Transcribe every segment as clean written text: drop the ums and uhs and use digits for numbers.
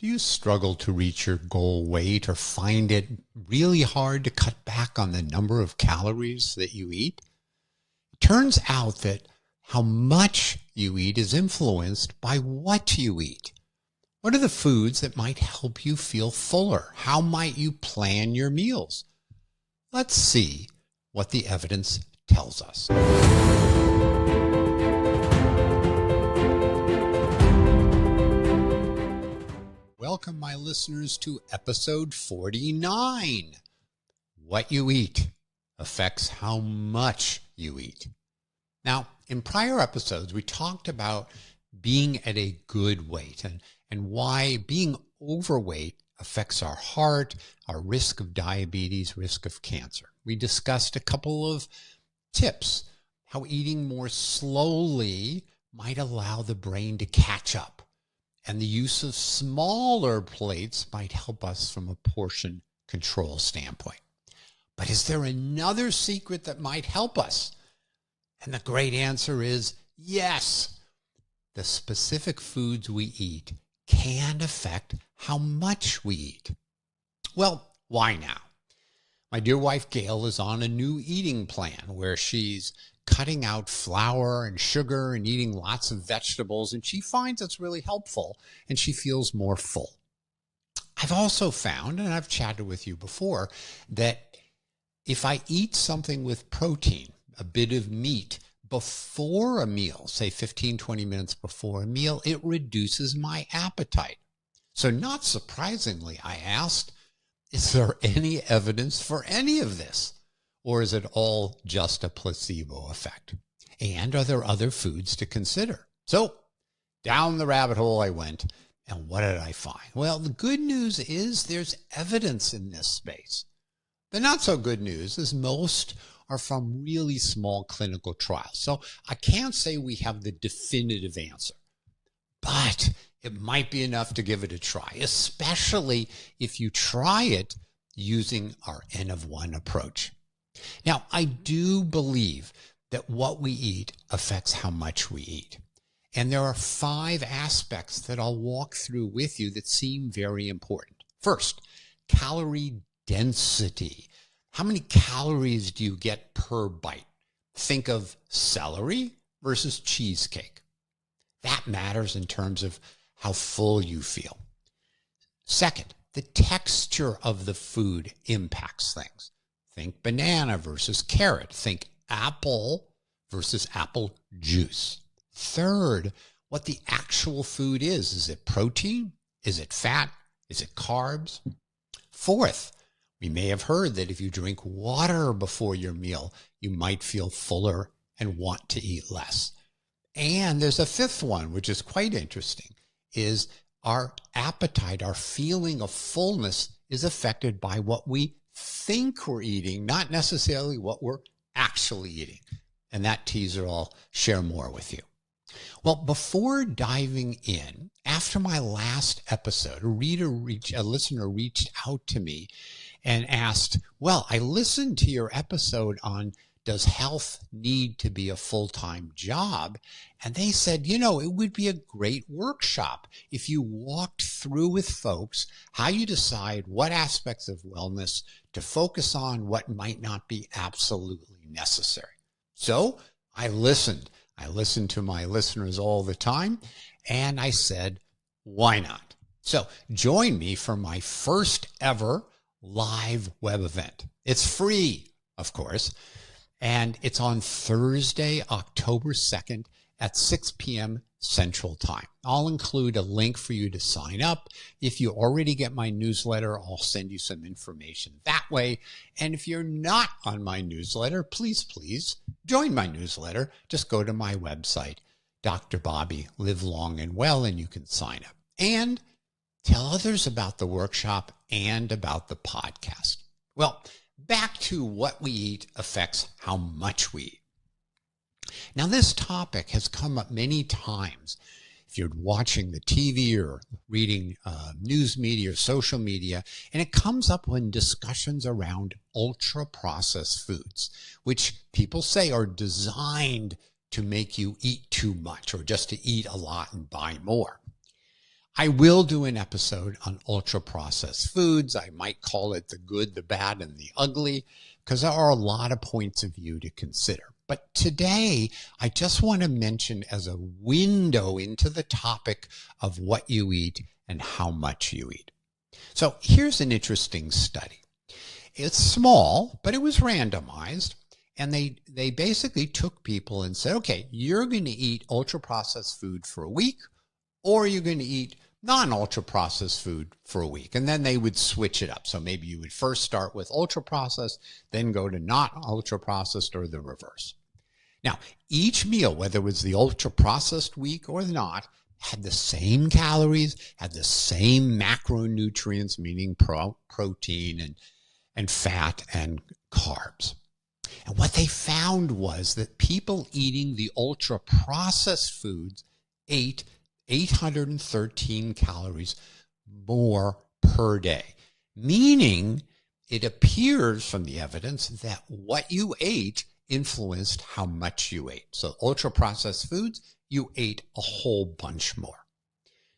Do you struggle to reach your goal weight or find it really hard to cut back on the number of calories that you eat? It turns out that how much you eat is influenced by what you eat. What are the foods that might help you feel fuller? How might you plan your meals? Let's see what the evidence tells us. Welcome, my listeners, to episode 49. What you eat affects how much you eat. Now, in prior episodes, we talked about being at a good weight and why being overweight affects our heart, our risk of diabetes, risk of cancer. We discussed a couple of tips, how eating more slowly might allow the brain to catch up. And the use of smaller plates might help us from a portion control standpoint. But is there another secret that might help us? And the great answer is yes. The specific foods we eat can affect how much we eat. Well, why now? My dear wife Gail is on a new eating plan where she's cutting out flour and sugar and eating lots of vegetables, and she finds it's really helpful and she feels more full. I've also found, and I've chatted with you before, that if I eat something with protein, a bit of meat, before a meal, say 15-20 minutes before a meal, it reduces my appetite. So not surprisingly, I asked, is there any evidence for any of this? Or is it all just a placebo effect? And are there other foods to consider? So down the rabbit hole I went, and what did I find? Well, the good news is there's evidence in this space. The not so good news is most are from really small clinical trials. So I can't say we have the definitive answer, but it might be enough to give it a try, especially if you try it using our N of 1 approach. Now, I do believe that what we eat affects how much we eat. And there are 5 aspects that I'll walk through with you that seem very important. First, calorie density. How many calories do you get per bite? Think of celery versus cheesecake. That matters in terms of how full you feel. Second, the texture of the food impacts things. Think banana versus carrot. Think apple versus apple juice. Third, what the actual food is. Is it protein? Is it fat? Is it carbs? Fourth, we may have heard that if you drink water before your meal, you might feel fuller and want to eat less. And there's a fifth one, which is quite interesting, is our appetite, our feeling of fullness is affected by what we think we're eating, not necessarily what we're actually eating. And that teaser I'll share more with you. Well, before diving in, after my last episode, a listener reached out to me and asked, well, I listened to your episode on does health need to be a full-time job? And they said, it would be a great workshop if you walked through with folks how you decide what aspects of wellness to focus on, what might not be absolutely necessary. So I listened. I listen to my listeners all the time, and I said, why not? So join me for my first ever live web event. It's free, of course, and it's on Thursday, October 2nd at 6 p.m. Central Time. I'll include a link for you to sign up. If you already get my newsletter, I'll send you some information that way. And if you're not on my newsletter, please join my newsletter. Just go to my website, Dr. Bobby, Live Long and Well, and you can sign up. And tell others about the workshop and about the podcast. Well, back to what we eat affects how much we eat. Now, this topic has come up many times. If you're watching the TV or reading news media or social media, and it comes up when discussions around ultra-processed foods, which people say are designed to make you eat too much or just to eat a lot and buy more. I will do an episode on ultra-processed foods. I might call it the good, the bad, and the ugly, because there are a lot of points of view to consider. But today, I just want to mention as a window into the topic of what you eat and how much you eat. So here's an interesting study. It's small, but it was randomized. And they basically took people and said, okay, you're going to eat ultra-processed food for a week, or you're going to eat non-ultra-processed food for a week. And then they would switch it up. So maybe you would first start with ultra-processed, then go to not ultra-processed, or the reverse. Now, each meal, whether it was the ultra-processed week or not, had the same calories, had the same macronutrients, meaning protein and fat and carbs. And what they found was that people eating the ultra-processed foods ate 813 calories more per day, meaning it appears from the evidence that what you ate influenced how much you ate. So ultra-processed foods, you ate a whole bunch more.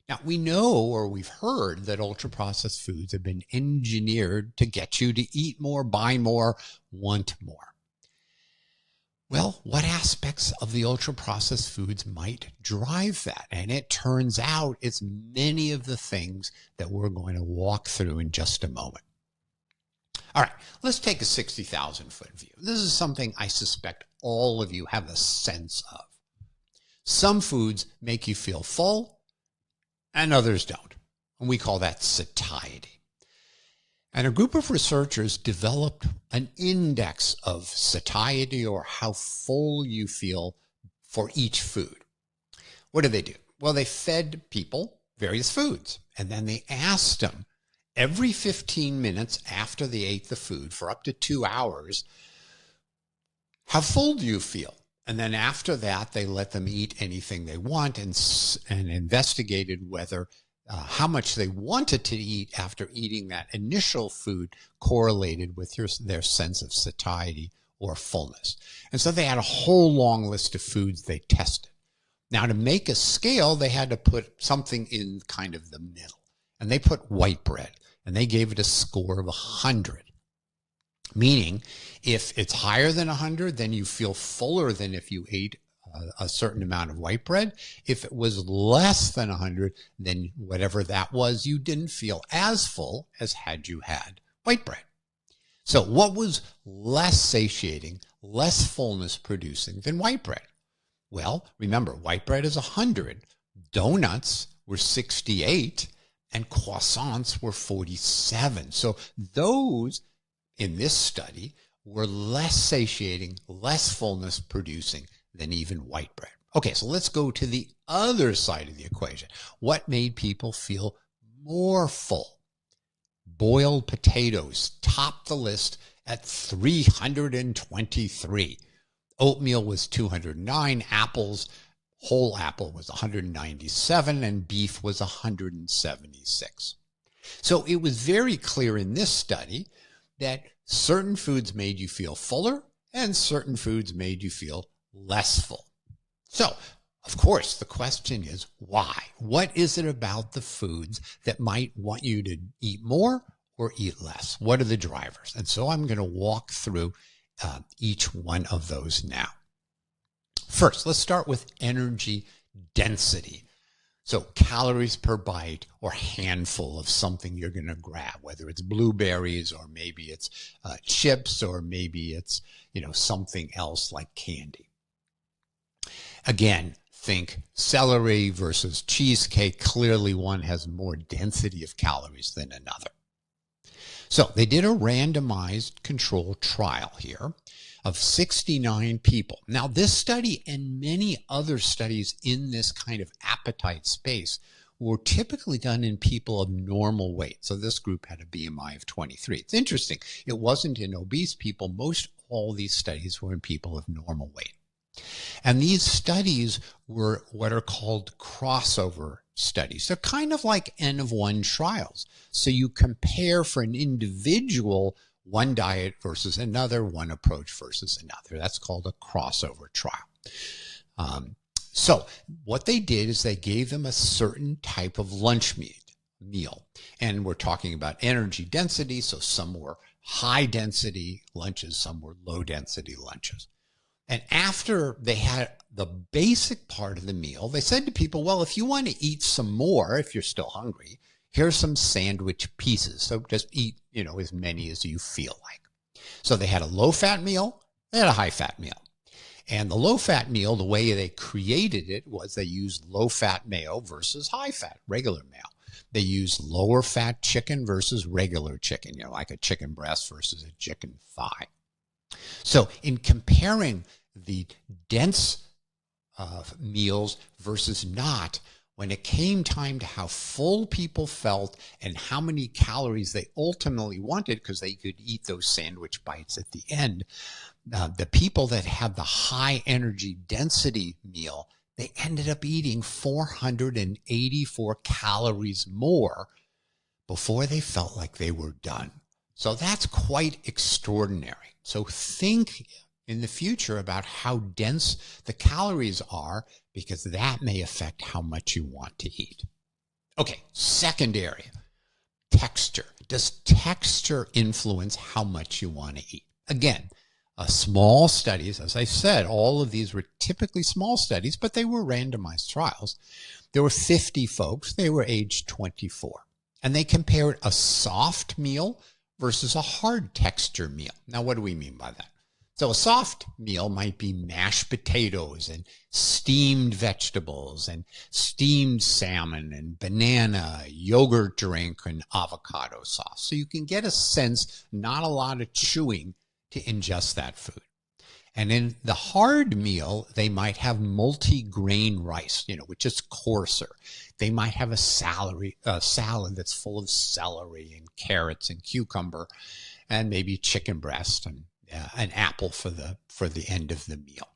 Now, we know, or we've heard, that ultra-processed foods have been engineered to get you to eat more, buy more, want more. Well, what aspects of the ultra-processed foods might drive that? And it turns out it's many of the things that we're going to walk through in just a moment. All right, let's take a 60,000-foot view. This is something I suspect all of you have a sense of. Some foods make you feel full, and others don't. And we call that satiety. And a group of researchers developed an index of satiety, or how full you feel, for each food. What did they do? Well, they fed people various foods, and then they asked them every 15 minutes after they ate the food for up to 2 hours, how full do you feel? And then after that, they let them eat anything they want and investigated whether how much they wanted to eat after eating that initial food correlated with their sense of satiety or fullness. And so they had a whole long list of foods they tested. Now, to make a scale, they had to put something in kind of the middle. And they put white bread, and they gave it a score of 100. Meaning, if it's higher than 100, then you feel fuller than if you ate a certain amount of white bread. If it was less than 100, then whatever that was, you didn't feel as full as had you had white bread. So what was less satiating, less fullness producing than white bread? Well, remember, white bread is 100, donuts were 68, and croissants were 47. So those, in this study, were less satiating, less fullness producing than even white bread. Okay, so let's go to the other side of the equation. What made people feel more full? Boiled potatoes topped the list at 323. Oatmeal was 209. Whole apple was 197, and beef was 176. So it was very clear in this study that certain foods made you feel fuller and certain foods made you feel less full. So, of course, the question is why? What is it about the foods that might want you to eat more or eat less? What are the drivers? And so I'm going to walk through each one of those now. First, let's start with energy density. So calories per bite or handful of something you're going to grab, whether it's blueberries or maybe it's chips or maybe it's, something else like candy. Again, think celery versus cheesecake. Clearly one has more density of calories than another. So they did a randomized controlled trial here of 69 people. Now, this study and many other studies in this kind of appetite space were typically done in people of normal weight. So this group had a BMI of 23. It's interesting. It wasn't in obese people. Most all these studies were in people of normal weight. And these studies were what are called crossover studies. They're kind of like N of 1 trials. So you compare for an individual one diet versus another, one approach versus another. That's called a crossover trial. So what they did is they gave them a certain type of lunch meal. And we're talking about energy density. So some were high density lunches, some were low density lunches. And after they had the basic part of the meal, they said to people, well, if you want to eat some more, if you're still hungry, here's some sandwich pieces. So just eat, as many as you feel like. So they had a low-fat meal, they had a high-fat meal. And the low-fat meal, the way they created it was they used low-fat mayo versus high-fat, regular mayo. They used lower-fat chicken versus regular chicken, like a chicken breast versus a chicken thigh. So in comparing the dense meals versus not, when it came time to how full people felt and how many calories they ultimately wanted, because they could eat those sandwich bites at the end, the people that had the high energy density meal, they ended up eating 484 calories more before they felt like they were done. So that's quite extraordinary. So think in the future about how dense the calories are, because that may affect how much you want to eat. Okay, second area, texture. Does texture influence how much you want to eat? Again, small studies, as I said, all of these were typically small studies, but they were randomized trials. There were 50 folks, they were aged 24, and they compared a soft meal versus a hard texture meal. Now, what do we mean by that? So a soft meal might be mashed potatoes and steamed vegetables and steamed salmon and banana, yogurt drink, and avocado sauce. So you can get a sense, not a lot of chewing to ingest that food. And in the hard meal, they might have multi-grain rice, which is coarser. They might have a salad that's full of celery and carrots and cucumber and maybe chicken breast and an apple for the end of the meal.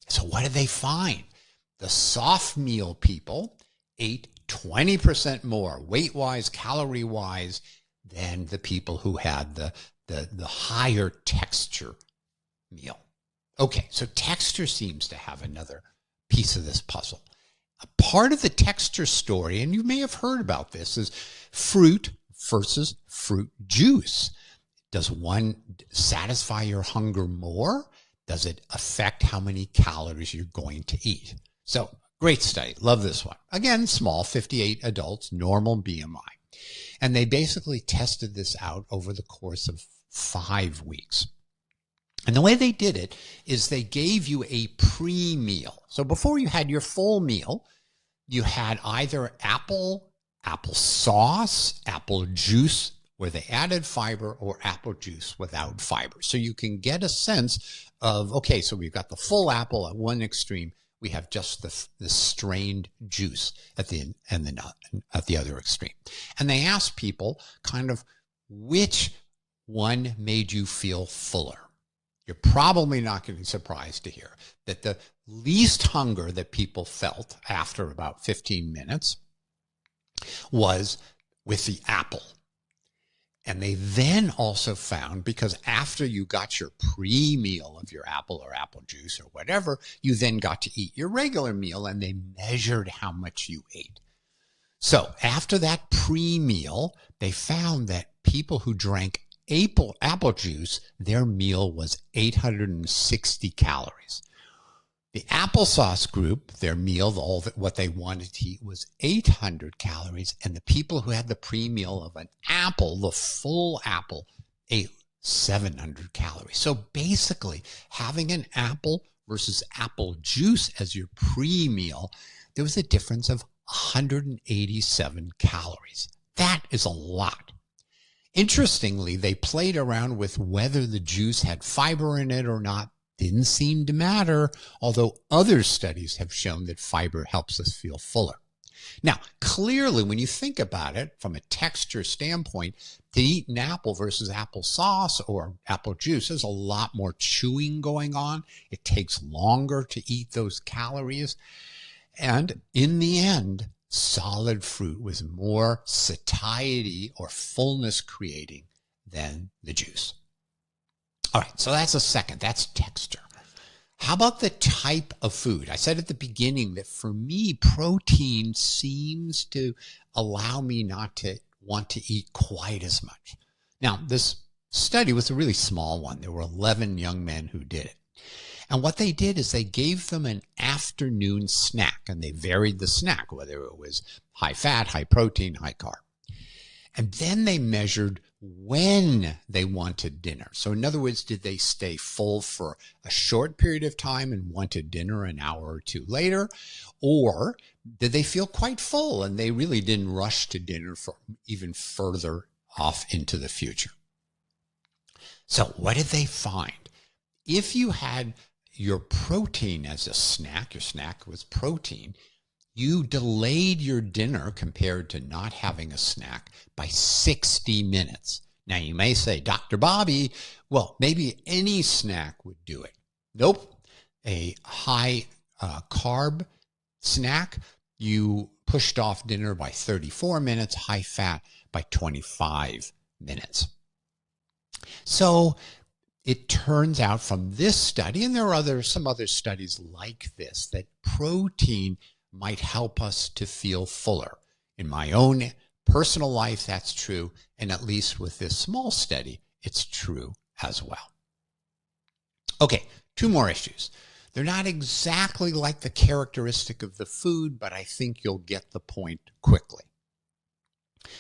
So what did they find? The soft meal people ate 20% more weight-wise, calorie-wise, than the people who had the higher texture meal. Okay, so texture seems to have another piece of this puzzle. A part of the texture story, and you may have heard about this, is fruit versus fruit juice. Does one satisfy your hunger more? Does it affect how many calories you're going to eat? So, great study. Love this one. Again, small, 58 adults, normal BMI. And they basically tested this out over the course of 5 weeks. And the way they did it is they gave you a pre-meal. So before you had your full meal, you had either apple sauce, apple juice, where they added fiber, or apple juice without fiber. So you can get a sense of, okay, so we've got the full apple at one extreme. We have just the strained juice at the other extreme. And they asked people kind of which one made you feel fuller. You're probably not going to be surprised to hear that the least hunger that people felt after about 15 minutes was with the apple. And they then also found, because after you got your pre-meal of your apple or apple juice or whatever, you then got to eat your regular meal, and they measured how much you ate. So after that pre-meal, they found that people who drank apple juice, their meal was 860 calories. The applesauce group, their meal, what they wanted to eat was 800 calories. And the people who had the pre-meal of an apple, the full apple, ate 700 calories. So basically, having an apple versus apple juice as your pre-meal, there was a difference of 187 calories. That is a lot. Interestingly, they played around with whether the juice had fiber in it or not. Didn't seem to matter, although other studies have shown that fiber helps us feel fuller. Now, clearly, when you think about it from a texture standpoint, to eat an apple versus applesauce or apple juice, there's a lot more chewing going on. It takes longer to eat those calories. And in the end, solid fruit was more satiety or fullness creating than the juice. All right, so that's a second. That's texture. How about the type of food? I said at the beginning that for me, protein seems to allow me not to want to eat quite as much. Now, this study was a really small one. There were 11 young men who did it. And what they did is they gave them an afternoon snack, and they varied the snack, whether it was high fat, high protein, high carb. And then they measured when they wanted dinner. So in other words, did they stay full for a short period of time and wanted dinner an hour or two later? Or did they feel quite full and they really didn't rush to dinner for even further off into the future? So what did they find? If you had your protein as a snack, your snack was protein, you delayed your dinner compared to not having a snack by 60 minutes. Now you may say, Dr. Bobby, well, maybe any snack would do it. Nope. A high carb snack, you pushed off dinner by 34 minutes, high fat by 25 minutes. So it turns out from this study, and there are some other studies like this, that protein might help us to feel fuller. In my own personal life, that's true. And at least with this small study, it's true as well. Okay, two more issues. They're not exactly like the characteristic of the food, but I think you'll get the point quickly.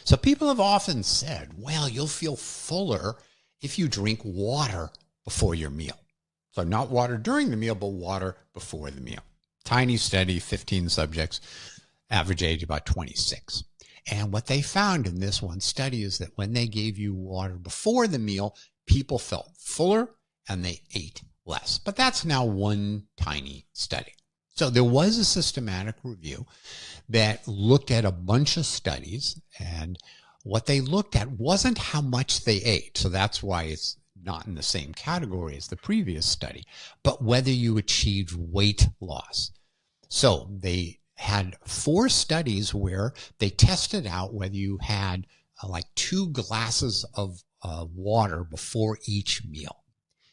So people have often said, well, you'll feel fuller if you drink water before your meal. So not water during the meal, but water before the meal. Tiny study, 15 subjects, average age about 26. And what they found in this one study is that when they gave you water before the meal, people felt fuller and they ate less. But that's now one tiny study. So there was a systematic review that looked at a bunch of studies, and what they looked at wasn't how much they ate. So that's why it's not in the same category as the previous study, but whether you achieved weight loss. So they had 4 studies where they tested out whether you had like 2 glasses of water before each meal.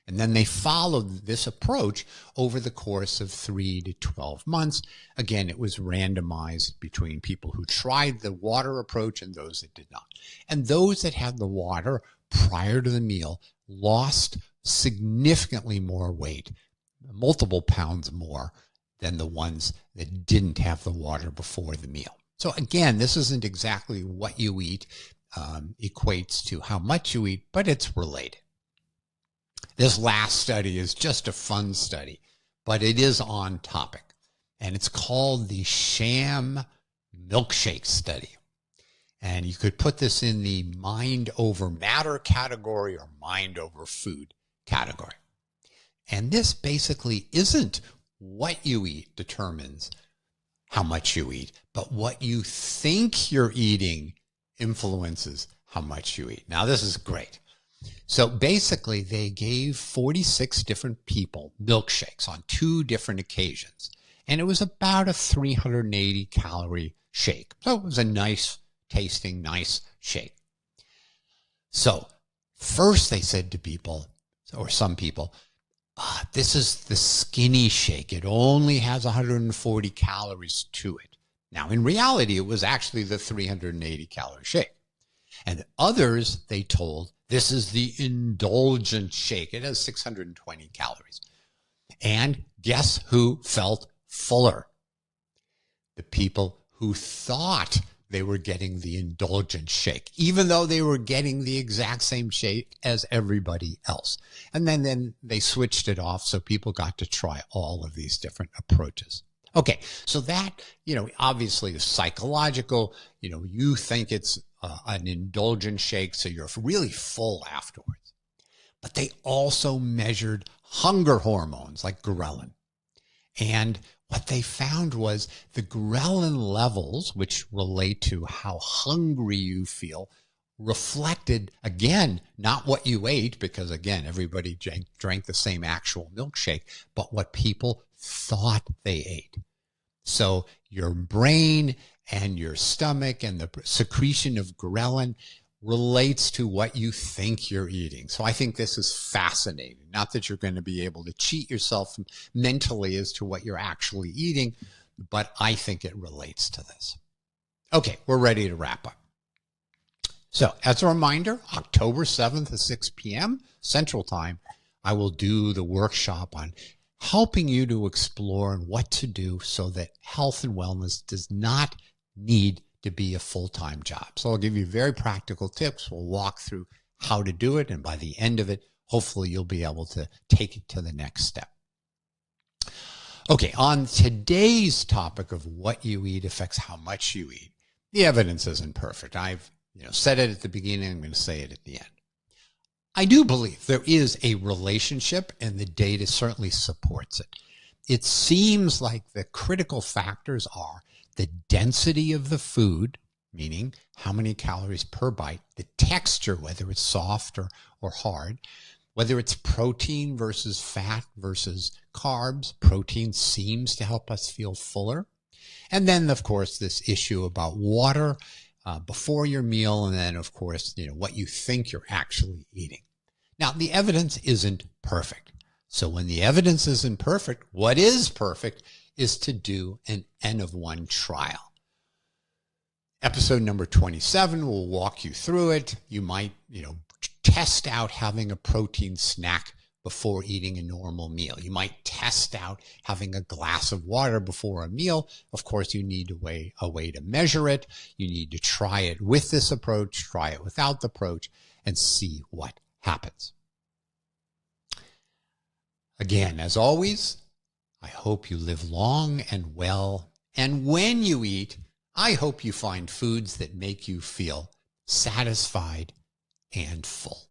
And then they followed this approach over the course of 3 to 12 months. Again, it was randomized between people who tried the water approach and those that did not. And those that had the water prior to the meal lost significantly more weight, multiple pounds more than the ones that didn't have the water before the meal. So again, this isn't exactly what you eat equates to how much you eat, but it's related. This last study is just a fun study, but it is on topic, and it's called the sham milkshake study. And you could put this in the mind over matter category or mind over food category. And this basically isn't what you eat determines how much you eat, but what you think you're eating influences how much you eat. Now, this is great. So basically, they gave 46 different people milkshakes on 2 different occasions, and it was about a 380 calorie shake. So it was a nice tasting, nice shake. So first they said to people, or some people, this is the skinny shake. It only has 140 calories to it. Now, in reality, it was actually the 380 calorie shake. And others, they told, this is the indulgent shake. It has 620 calories. And guess who felt fuller? The people who thought they were getting the indulgent shake, even though they were getting the exact same shake as everybody else. And then they switched it off so people got to try all of these different approaches. Okay, so that, obviously is psychological. You think it's an indulgent shake, so you're really full afterwards. But they also measured hunger hormones like ghrelin. And what they found was the ghrelin levels, which relate to how hungry you feel, reflected, again, not what you ate, because, again, everybody drank the same actual milkshake, but what people thought they ate. So your brain and your stomach and the secretion of ghrelin relates to what you think you're eating. So I think this is fascinating. Not that you're going to be able to cheat yourself mentally as to what you're actually eating, but I think it relates to this. Okay, we're ready to wrap up. So as a reminder, October 7th at 6 p.m. Central Time, I will do the workshop on helping you to explore what to do so that health and wellness does not need to be a full-time job. So I'll give you very practical tips. We'll walk through how to do it. And by the end of it, hopefully you'll be able to take it to the next step. Okay, on today's topic of what you eat affects how much you eat, the evidence isn't perfect. I've said it at the beginning. I'm going to say it at the end. I do believe there is a relationship, and the data certainly supports it. It seems like the critical factors are the density of the food, meaning how many calories per bite, the texture, whether it's soft or hard, whether it's protein versus fat versus carbs. Protein seems to help us feel fuller. And then, of course, this issue about water before your meal, and then, of course, what you think you're actually eating. Now, the evidence isn't perfect. So when the evidence isn't perfect, what is perfect is to do an N of 1 trial. Episode number 27 will walk you through it. You might, test out having a protein snack before eating a normal meal. You might test out having a glass of water before a meal. Of course, you need a way to measure it. You need to try it with this approach, try it without the approach, and see what happens. Again, as always, I hope you live long and well. And when you eat, I hope you find foods that make you feel satisfied and full.